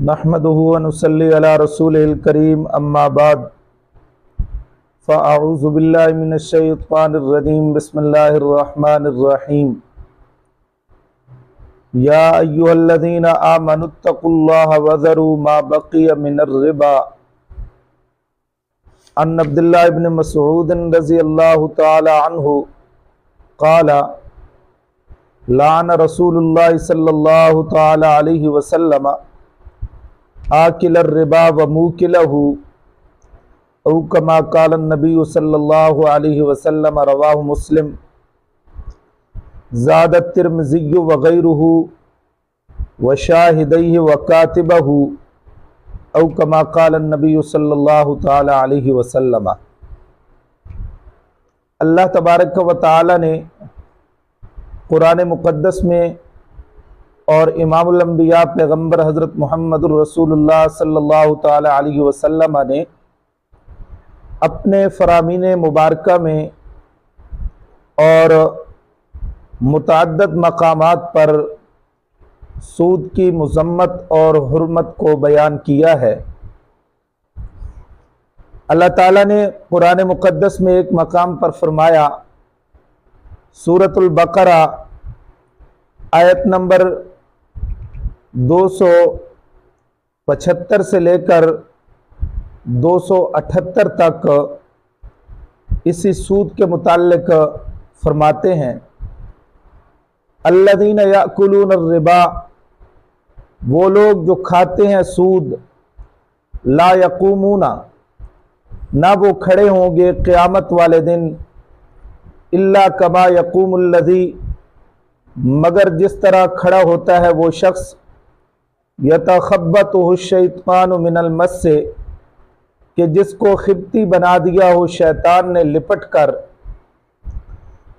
नहमदुहु व नुसल्ली अला रसूलिल करीम अम्मा बाद फ़अऊज़ु बिल्लाहि मिनश शैतानिर रजीम बिस्मिल्लाहिर रहमानिर रहीम या अय्युहल्लज़ीना आमनुत्तक़ुल्लाहा वज़रू मा बक़िया मिनर रिबा अन अब्दुल्लाह इब्न मसऊद रज़ियल्लाहु तआला अन्हु क़ाला लान रसूलुल्लाह सल्लल्लाहु तआला अलैहि वसल्लम आकिलर रिबा व मूकिलहु औ कमा क़ाल नबी सल्लल्लाहु अलैहि वसल्लम रवाहु मुस्लिम ज़ाद तिर्मिज़ी व गैरुहु व शाहिदैहि व कातिबहु औ कमा क़ाल नबी सल्लल्लाहु तआला अलैहि वसल्लम। अल्लाह तबारक व तआला ने कुरान मुक़द्दस में और इमामुल अंबिया पैगम्बर हज़रत मुहम्मदुर रसूलुल्लाह सल्लल्लाहु तआला अलैहि वसल्लम ने अपने फ़रामीन मुबारका में और मुतअद्दिद मकामात पर सूद की मुज़म्मत और हुर्मत को बयान किया है। अल्लाह ताला ने कुरान मुक़द्दस में एक मकाम पर फरमाया, सूरतुल बकरा आयत नंबर 275 से लेकर 278 तक इसी सूद के मुताल्लिक फरमाते हैं, अल्लज़ीना याकुलून रिबा, वो लोग जो खाते हैं सूद, ला यक़ूमूना, ना वो खड़े होंगे क़यामत वाले दिन, इल्ला कमा यक़ूमुल्लज़ी, मगर जिस तरह खड़ा होता है वो शख्स, यतख़ब्बतुहु शैतानु मिनल मस से, कि जिसको खिब्ती बना दिया हो शैतान ने लिपट कर।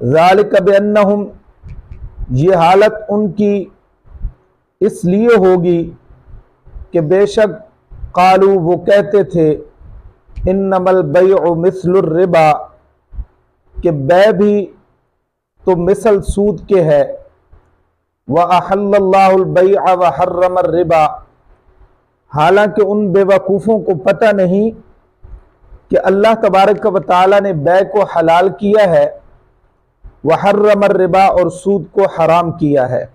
ज़ालिक बिअन्नहुम, ये हालत उनकी इसलिए होगी कि बेशक कालू, वो कहते थे, इन्नमल बैउ मिस्लुर रिबा, कि बै भी तो मिसल सूद के है, व अहल्लल्लाहुल बैअ व हर्रमर रिबा, हालांकि उन बेवकूफ़ों को पता नहीं कि अल्लाह तबारक व तआला ने बै को हलाल किया है, व हर्रमर रिबा, और सूद को हराम किया है।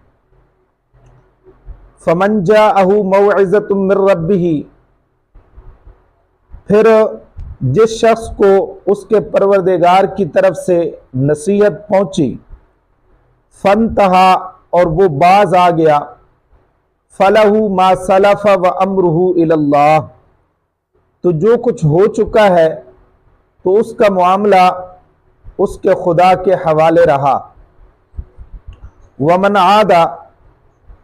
फमन जाअहु मौइज़तुम मिर रब्बिही, फिर जिस शख्स को उसके परवरदिगार की तरफ से नसीहत पहुंची, फंतहा, और वो बाज आ गया, फलहु मा सलफ़ व अम्रुहु इलल्लाह, तो जो कुछ हो चुका है तो उसका मामला उसके खुदा के हवाले रहा। वमन आदा,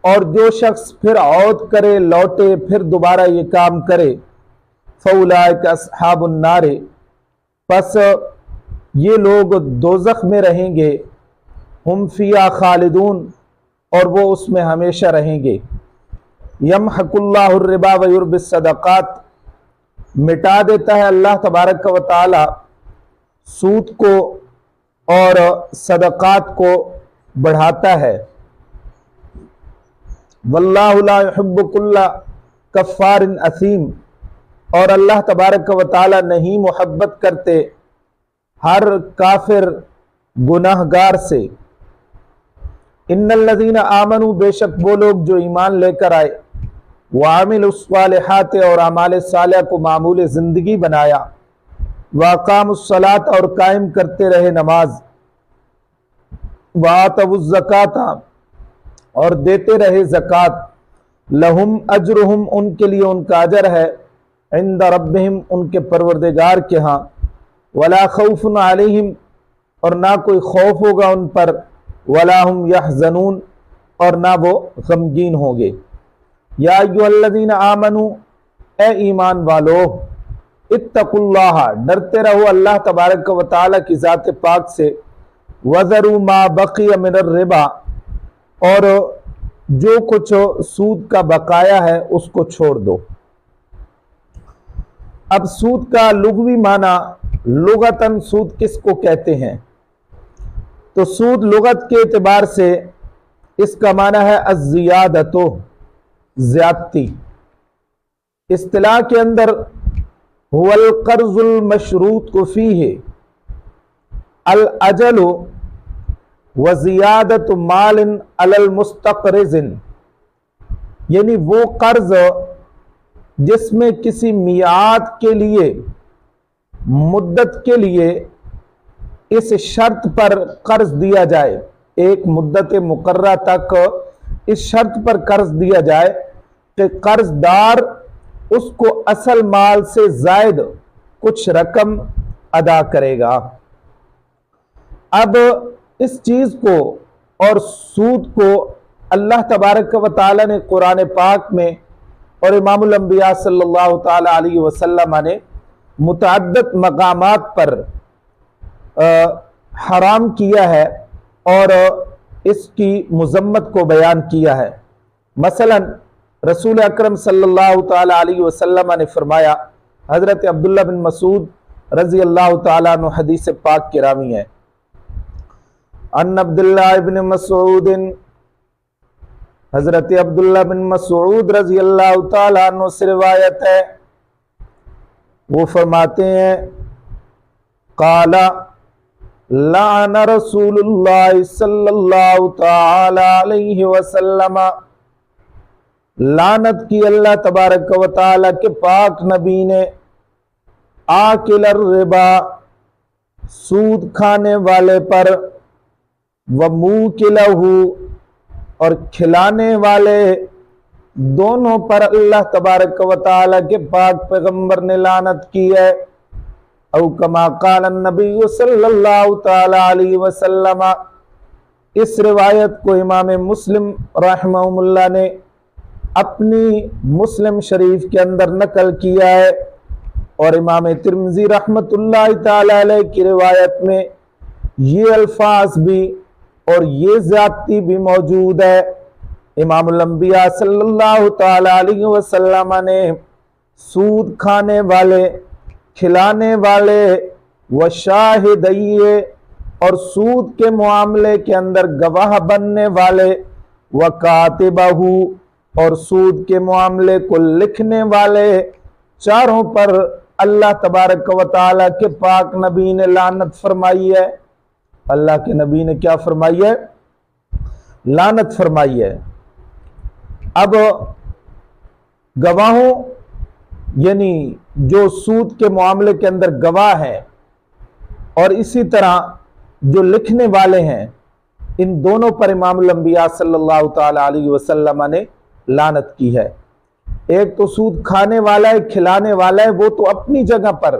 और जो शख्स फिर औद करे, लौटे, फिर दोबारा ये काम करे, फउलाइका अस्हाबुन नारे, बस ये लोग दोज़ख में रहेंगे, हुम फिया खालिदून, और वो उसमें हमेशा रहेंगे। यमहकुल्लाहु रिबा व युर्बिस सदक़ात, मिटा देता है अल्लाह तबारक व तआला सूद को और सदक़ात को बढ़ाता है। वल्लाहु ला युहिब्बु कुल्ला कफ़्फ़ारिन असीम, और अल्लाह तबारक व तआला नहीं मोहब्बत करते हर काफिर गुनाहगार से। इन्नल्लज़ीना आमनू, बेशक वो लोग जो ईमान लेकर आए, व अमिलुस्सालिहात, और अमाल सालिहा को मामूल ज़िंदगी बनाया, व अक़ामुस्सलात, और कायम करते रहे नमाज, व आतवुज़्ज़कात, और देते रहे ज़कात, लहुम अज्रुहुम, उनके लिए उनका अजर है, इंद रब्बिहिम, उनके परवरदिगार के यहाँ, वला खौफुन अलैहिम, और ना कोई खौफ होगा उन पर, वला हुम यहज़नून, और ना वो गमगीन होंगे। या अय्युहल्लज़ीना आमनू, ए ईमान वालो, इत्तकुल्लाह, डरते रहो अल्लाह तबारक व तआला की ज़ात पाक से, वज़रू मा बक़िया मिनर रिबा, और जो कुछ सूद का बकाया है उसको छोड़ दो। अब सूद का लुग़वी माना, लुग़तन सूद किसको कहते हैं? तो सूद लुग़त के एतबार से इसका माना है अज़्ज़ियादतो, ज़्यादती। इस्तिलाह के अंदर हुवल कर्जुल मशरूत को फीहे अल अजल व ज़ियादत मालिन अलल मुस्तक़रिज़िन, यानी वो कर्ज जिसमें किसी मियाद के लिए, मुद्दत के लिए इस शर्त पर कर्ज दिया जाए, एक मुद्दत मुकर्रा तक इस शर्त पर कर्ज दिया जाए कि कर्जदार उसको असल माल से जायद कुछ रकम अदा करेगा। अब इस चीज को और सूद को अल्लाह तबारक व तआला ने कुरान पाक में और इमामुल अंबिया सल्लल्लाहु तआला अलैहि वसल्लम ने मुतअद्दिद मकामात पर हराम किया है और इसकी मुजम्मत को बयान किया है। मसलन रसूल अकरम सल्लल्लाहु तआला अलैहि वसल्लम ने फरमाया, हजरत अब्दुल्ला बिन मसूद रजी अल्लाह तआला अन्हु हदीस पाक के रावी है, अन अब्दुल्ला इब्न मसूद, हजरत अब्दुल्ला बिन मसूद रजी अल्लाह तआला अन्हु से रिवायत है, वो फरमाते हैं, काला लाना रसूलुल्लाह सल्लल्लाहु तआला अलैहि वसल्लम, लानत की अल्लाह तबारक व तआला के पाक नबी ने आकिल रिबा, सूद खाने वाले पर, व मूकिलहू, और खिलाने वाले, दोनों पर अल्लाह तबारक व तआला के पाक पैगंबर ने लानत की है। औ कमा क़ाल नबी सल्लल्लाहु तआला अलैहि वसल्लम, इस रिवायत को इमाम मुस्लिम रहमहुल्लाह ने अपनी मुस्लिम शरीफ के अंदर नकल किया है और इमाम तिर्मिज़ी रहमतुल्लाहि तआला अलैह की रिवायत में ये अल्फाज भी और ये ज़्यादती भी मौजूद है। इमामुल अंबिया सल्लल्लाहु तआला अलैहि वसल्लम ने सूद खाने वाले, खिलाने वाले, व शाहिदइये, और सूद के मामले के अंदर गवाह बनने वाले, व कातिबहू, और सूद के मामले को लिखने वाले, चारों पर अल्लाह तबारक व तआला के पाक नबी ने लानत फरमाई है। अल्लाह के नबी ने क्या फरमाई है? लानत फरमाई है। अब गवाहों यानी जो सूद के मामले के अंदर गवाह हैं और इसी तरह जो लिखने वाले हैं, इन दोनों पर इमामुल अंबिया सल्लल्लाहु तआला अलैहि वसल्लम ने लानत की है। एक तो सूद खाने वाला है, खिलाने वाला है, वो तो अपनी जगह पर,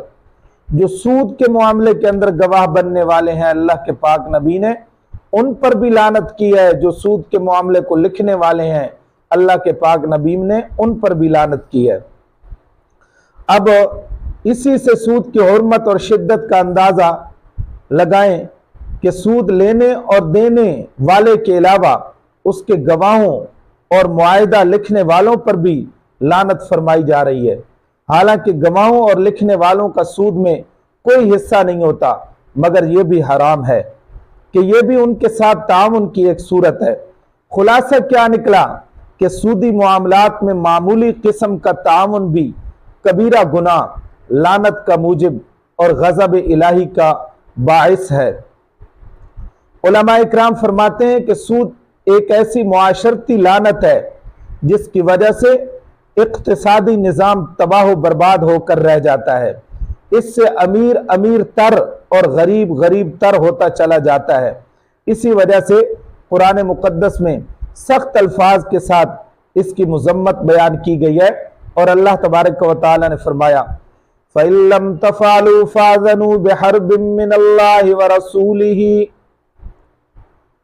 जो सूद के मामले के अंदर गवाह बनने वाले हैं अल्लाह के पाक नबी ने उन पर भी लानत की है। जो सूद के मामले को लिखने वाले हैं अल्लाह के पाक नबी ने उन पर भी लानत की है। अब इसी से सूद की हुर्मत और शिद्दत का अंदाजा लगाएं कि सूद लेने और देने वाले के अलावा उसके गवाहों और मुआहिदा लिखने वालों पर भी लानत फरमाई जा रही है। हालांकि गवाहों और लिखने वालों का सूद में कोई हिस्सा नहीं होता, मगर यह भी हराम है कि यह भी उनके साथ ताउन की एक सूरत है। खुलासा क्या निकला कि सूदी मामलात में मामूली किस्म का ताउन भी कबीरा गुनाह, लानत का मूजिब और गज़ब इलाही का बाइस है। उलमा इकराम फरमाते हैं कि सूद एक ऐसी मुआशरती लानत है जिसकी वजह से इक्तिसादी निज़ाम तबाह बर्बाद होकर रह जाता है। इससे अमीर अमीर तर और गरीब गरीब तर होता चला जाता है। इसी वजह से कुरान मुक़द्दस में सख्त अल्फाज के साथ इसकी मुज़म्मत बयान की गई है और अल्लाह तबारक व तआला ने फरमाया, फ़इल्लम तफ़अलू फ़अज़नू बिहर्बिम मिनल्लाहि व रसूलिही,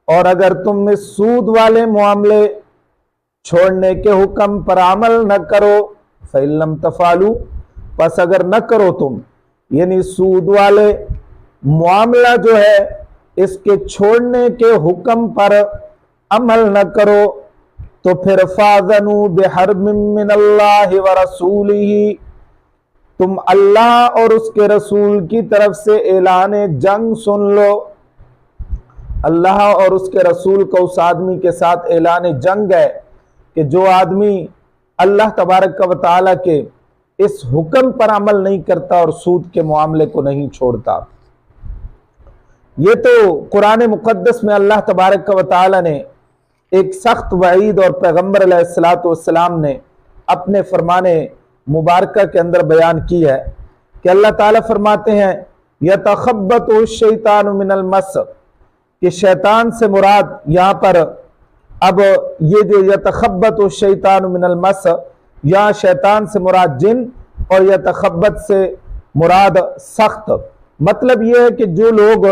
और अगर तुम इस सूद वाले मामले छोड़ने के हुक्म पर अमल न करो, फ़इल्लम तफ़अलू, बस अगर न करो तुम, यानी सूद वाले मामला जो है इसके छोड़ने के हुक्म पर अमल न करो, तो फिर फ़अज़नू बिहर्बिम मिनल्लाहि व रसूलिही, तुम अल्लाह और उसके रसूल की तरफ से ऐलान जंग सुन लो। अल्लाह और उसके रसूल का उस आदमी के साथ ऐलान जंग है कि जो आदमी अल्लाह तबारक व तआला के इस हुक्म पर अमल नहीं करता और सूद के मामले को नहीं छोड़ता। ये तो कुरान मुकद्दस में अल्लाह तबारक व तआला ने एक सख्त वईद और पैगंबर अलैहिस्सलातु वस्सलाम ने अपने फरमाने मुबारका के अंदर बयान की है कि अल्लाह ताला फरमाते हैं यतखब्बतु शैतानु मिनल मस, कि शैतान से मुराद यहाँ पर अब ये जो यतखब्बतु शैतानु मिनल मस, यहाँ शैतान से मुराद जिन और यतखब्बत से मुराद सख्त। मतलब ये है कि जो लोग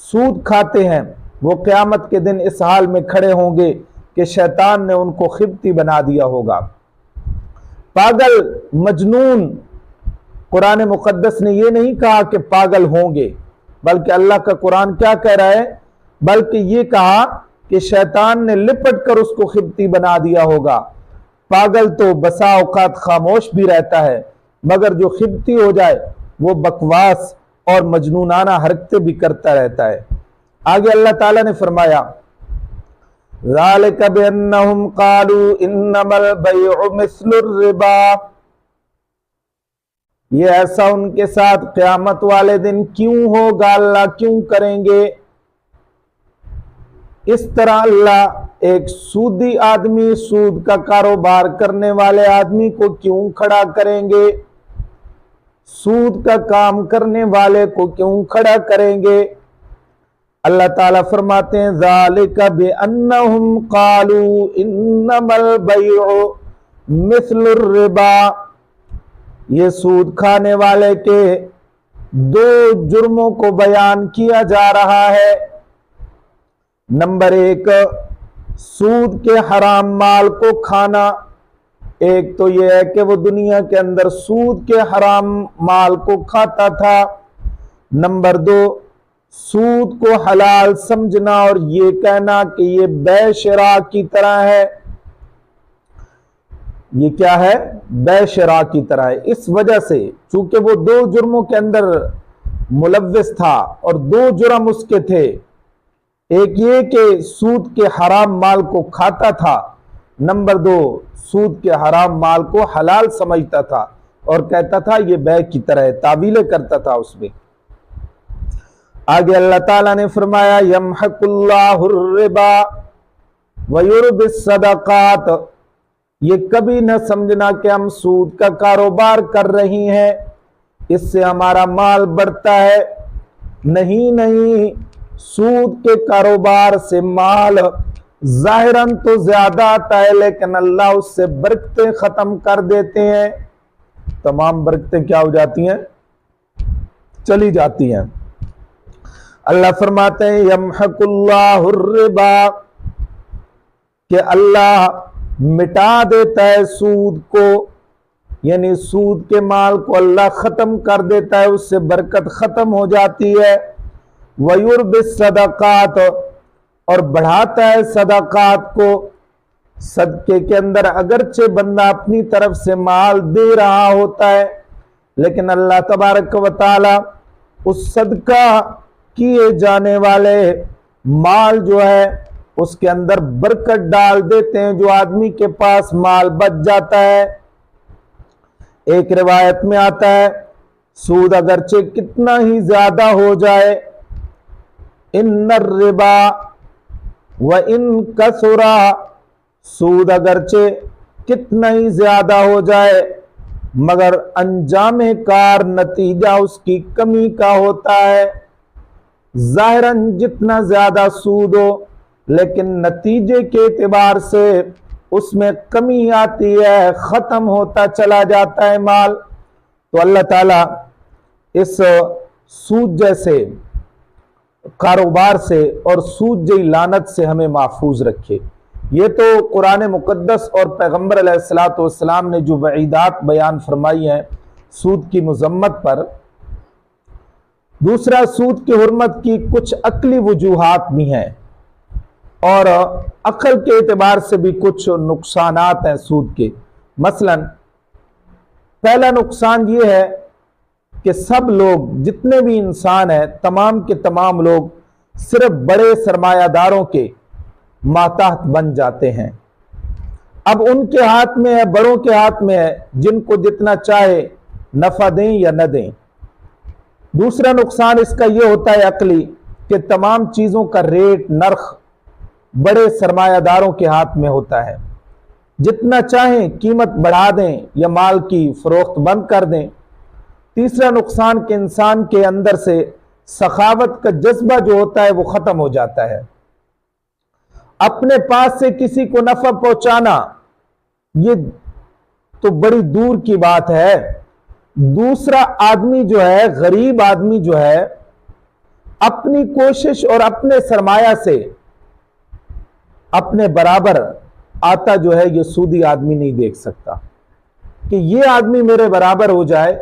सूद खाते हैं वो क़यामत के दिन इस हाल में खड़े होंगे कि शैतान ने उनको खिबती बना दिया होगा। पागल, मजनून, कुरान मुकद्दस ने ये नहीं कहा कि पागल होंगे, बल्कि अल्लाह का कुरान क्या कह रहा है, बल्कि ये कहा कि शैतान ने लिपट कर उसको खिबती बना दिया होगा। पागल तो बसा औकात खामोश भी रहता है, मगर जो खिबती हो जाए वो बकवास और मजनूनाना हरकतें भी करता रहता है। आगे अल्लाह ताला ने फरमाया ज़ालिका बिअन्नहुम क़ालू इन्नमल बैउ मिस्लुर रिबा, ये ऐसा उनके साथ क़यामत वाले दिन क्यों होगा, अल्लाह क्यों करेंगे। इस तरह अल्लाह एक सूदी आदमी, सूद का कारोबार करने वाले आदमी को क्यों खड़ा करेंगे, सूद का काम करने वाले को क्यों खड़ा करेंगे। अल्लाह ताला फरमाते हैं ज़ालिका बिअन्नहुम क़ालू इन्नमल बैउ मिस्लुर रिबा, ये सूद खाने वाले के दो जुर्मों को बयान किया जा रहा है। नंबर एक, सूद के हराम माल को खाना। एक तो यह है कि वो दुनिया के अंदर सूद के हराम माल को खाता था। नंबर दो, सूद को हलाल समझना और ये कहना कि ये बेशरा की तरह है। ये क्या है? बेशरा की तरह है। इस वजह से चूंकि वो दो जुर्मों के अंदर मुलव्विस था और दो जुर्म उसके थे, एक ये कि सूद के हराम माल को खाता था, नंबर दो सूद के हराम माल को हलाल समझता था और कहता था ये बै की तरह है, तावीलें करता था उसमें। आगे अल्लाह ताला ने फरमाया यमहकुल्लाहुर रिबा व युर्बिस सदकात, ये कभी न समझना कि हम सूद का कारोबार कर रही हैं, इससे हमारा माल बढ़ता है। नहीं नहीं, सूद के कारोबार से माल जाहिरन तो ज्यादा आता है, लेकिन अल्लाह उससे बरकतें खत्म कर देते हैं। तमाम बरकतें क्या हो जाती हैं? चली जाती हैं। अल्लाह फरमाते हैं यमहकुल्लाहुर रिबा, कि अल्लाह मिटा देता है सूद को, यानी सूद के माल को अल्लाह खत्म कर देता है, उससे बरकत खत्म हो जाती है। वयुर्बिस सदकात, और बढ़ाता है सदकात को। सदके के अंदर अगरचे बंदा अपनी तरफ से माल दे रहा होता है, लेकिन अल्लाह तबारक व तआला उस सदका किए जाने वाले माल जो है उसके अंदर बरकत डाल देते हैं। जो आदमी के पास माल बच जाता है, एक रिवायत में आता है सूद अगरचे कितना ही ज्यादा हो जाए, इन्नर रिबा व इन कसुरा, सूद अगरचे कितना ही ज्यादा हो जाए मगर अंजामे कार नतीजा उसकी कमी का होता है। जाहिरन जितना ज्यादा सूद हो, लेकिन नतीजे के एतबार से उसमें कमी आती है, खत्म होता चला जाता है माल। तो अल्लाह ताला इस सूद जैसे कारोबार से और सूद जई लानत से हमें महफूज रखे। ये तो कुरान मुकद्दस और पैगंबर अलैहिस्सलातु वस्सलाम ने जो वईदात बयान फरमाई हैं सूद की मुजम्मत पर। दूसरा, सूद की हुर्मत की कुछ अक्ली वजूहात भी हैं और अक्ल के एतबार से भी कुछ नुकसानात हैं सूद के। मसलन पहला नुकसान ये है कि सब लोग, जितने भी इंसान हैं, तमाम के तमाम लोग सिर्फ बड़े सरमायादारों के माताहत बन जाते हैं। अब उनके हाथ में है, बड़ों के हाथ में है, जिनको जितना चाहे नफा दें या न दें। दूसरा नुकसान इसका यह होता है अकली, कि तमाम चीजों का रेट नर्ख बड़े सरमायादारों के हाथ में होता है, जितना चाहें कीमत बढ़ा दें या माल की फरोख्त बंद कर दें। तीसरा नुकसान कि इंसान के अंदर से सखावत का जज्बा जो होता है वो खत्म हो जाता है। अपने पास से किसी को नफा पहुंचाना ये तो बड़ी दूर की बात है। दूसरा आदमी जो है, गरीब आदमी जो है, अपनी कोशिश और अपने सरमाया से अपने बराबर आता जो है, ये सूदी आदमी नहीं देख सकता कि ये आदमी मेरे बराबर हो जाए